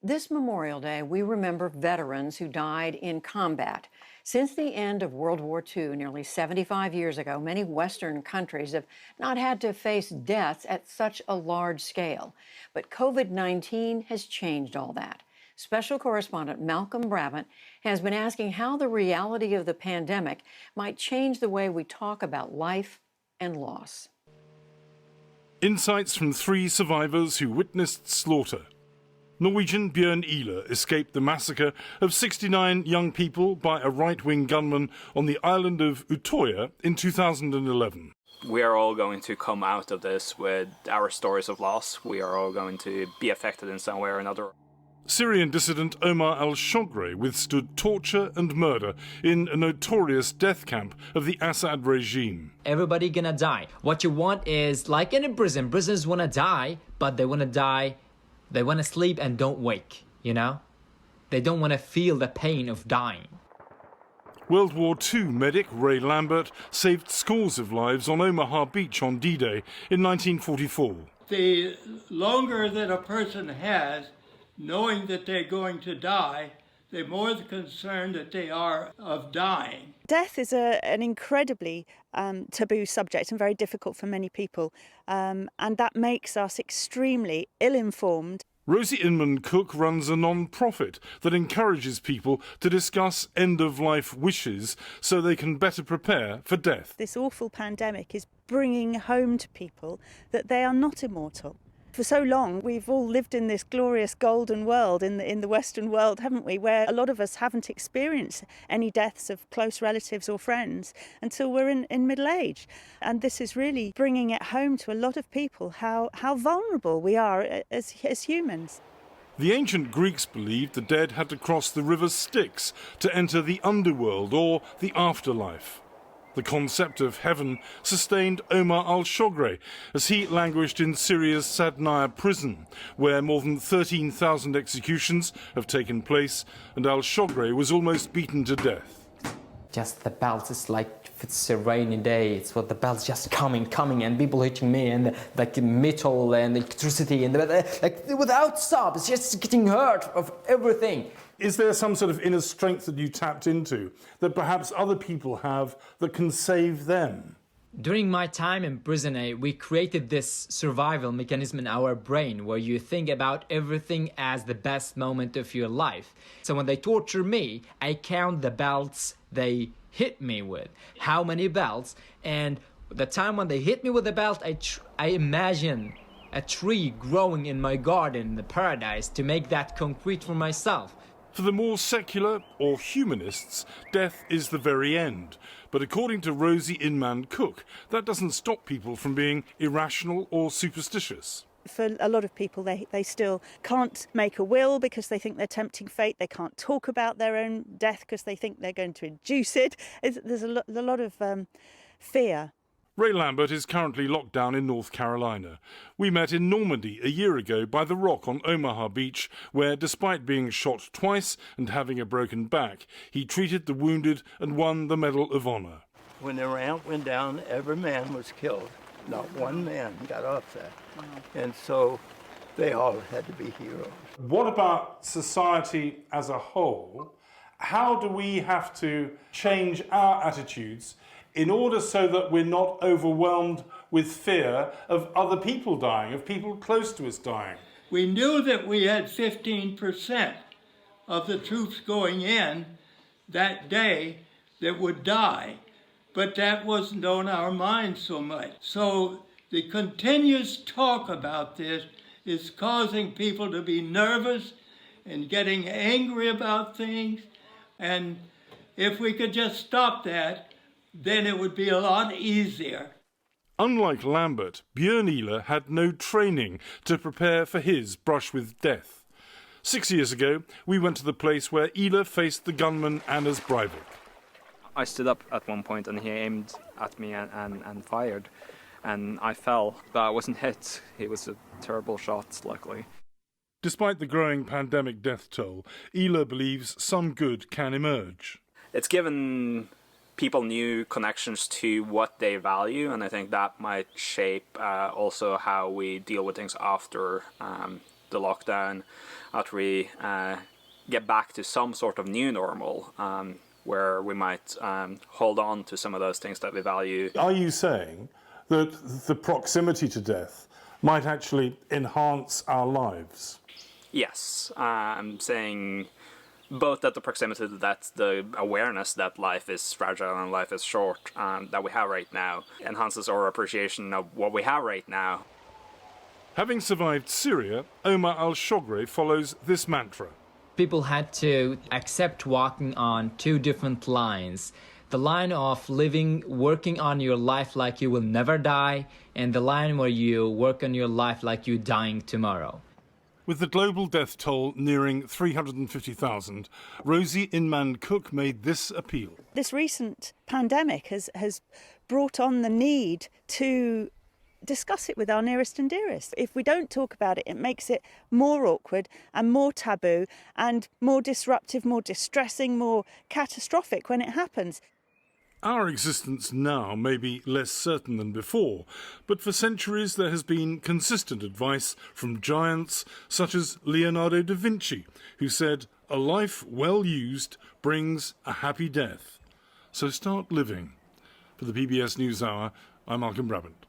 This Memorial Day, we remember veterans who died in combat. Since the end of World War II, nearly 75 years ago, many Western countries have not had to face deaths at such a large scale. But COVID-19 has changed all that. Special correspondent Malcolm Brabant has been asking how the reality of the pandemic might change the way we talk about life and loss. Insights from three survivors who witnessed slaughter. Norwegian Bjørn Ihler escaped the massacre of 69 young people by a right-wing gunman on the island of Utøya in 2011. We are all going to come out of this with our stories of loss. We are all going to be affected in some way or another. Syrian dissident Omar al-Shogri withstood torture and murder in a notorious death camp of the Assad regime. Everybody gonna die. What you want is, like in a prison, prisoners wanna die, but they wanna die. They want to sleep and don't wake, you know? They don't want to feel the pain of dying. World War II medic Ray Lambert saved scores of lives on Omaha Beach on D-Day in 1944. The longer that a person has, knowing that they're going to die, the more concerned that they are of dying. Death is an incredibly taboo subject and very difficult for many people, and that makes us extremely ill-informed. Rosie Inman Cook runs a non-profit that encourages people to discuss end-of-life wishes so they can better prepare for death. This awful pandemic is bringing home to people that they are not immortal. For so long, we've all lived in this glorious golden world in the Western world, haven't we, where a lot of us haven't experienced any deaths of close relatives or friends until we're in middle age. And this is really bringing it home to a lot of people how vulnerable we are as humans. The ancient Greeks believed the dead had to cross the river Styx to enter the underworld or the afterlife. The concept of heaven sustained Omar al-Shogri as he languished in Syria's Sadnaya prison, where more than 13,000 executions have taken place, and al-Shogri was almost beaten to death. Just the bells, it's like if it's a rainy day, it's what the bells just coming, and people hitting me, and like metal and electricity, and like without stop, it's just getting hurt of everything. Is there some sort of inner strength that you tapped into that perhaps other people have that can save them? During my time in prison, we created this survival mechanism in our brain where you think about everything as the best moment of your life. So when they torture me, I count the belts they hit me with, how many belts, and the time when they hit me with the belt, I imagine a tree growing in my garden, the paradise, to make that concrete for myself. For the more secular or humanists, death is the very end. But according to Rosie Inman Cook, that doesn't stop people from being irrational or superstitious. For a lot of people, they still can't make a will because they think they're tempting fate. They can't talk about their own death because they think they're going to induce it. There's a lot of fear. Ray Lambert is currently locked down in North Carolina. We met in Normandy a year ago by the Rock on Omaha Beach, where, despite being shot twice and having a broken back, he treated the wounded and won the Medal of Honor. When the ramp went down, every man was killed. Not one man got off that. And so they all had to be heroes. What about society as a whole? How do we have to change our attitudes in order so that we're not overwhelmed with fear of other people dying, of people close to us dying? We knew that we had 15% of the troops going in that day that would die, but that wasn't on our minds so much. So the continuous talk about this is causing people to be nervous and getting angry about things, and if we could just stop that, then it would be a lot easier. Unlike Lambert, Bjørn Ihler had no training to prepare for his brush with death. 6 years ago, we went to the place where Ihler faced the gunman Anders Breivik. I stood up at one point and he aimed at me and fired, and I fell, but I wasn't hit. It was a terrible shot, luckily. Despite the growing pandemic death toll, Ihler believes some good can emerge. It's given people new connections to what they value, and I think that might shape also how we deal with things after the lockdown, that we get back to some sort of new normal, where we might hold on to some of those things that we value. Are you saying that the proximity to death might actually enhance our lives? Yes, I'm saying both that the proximity to death, the awareness that life is fragile and life is short, that we have right now, enhances our appreciation of what we have right now. Having survived Syria, Omar Al-Shogri follows this mantra. People had to accept walking on two different lines. The line of living, working on your life like you will never die, and the line where you work on your life like you're dying tomorrow. With the global death toll nearing 350,000, Rosie Inman-Cook made this appeal. This recent pandemic has brought on the need to discuss it with our nearest and dearest. If we don't talk about it, it makes it more awkward and more taboo and more disruptive, more distressing, more catastrophic when it happens. Our existence now may be less certain than before, but for centuries there has been consistent advice from giants such as Leonardo da Vinci, who said, "A life well used brings a happy death." So start living. For the PBS NewsHour, I'm Malcolm Brabant.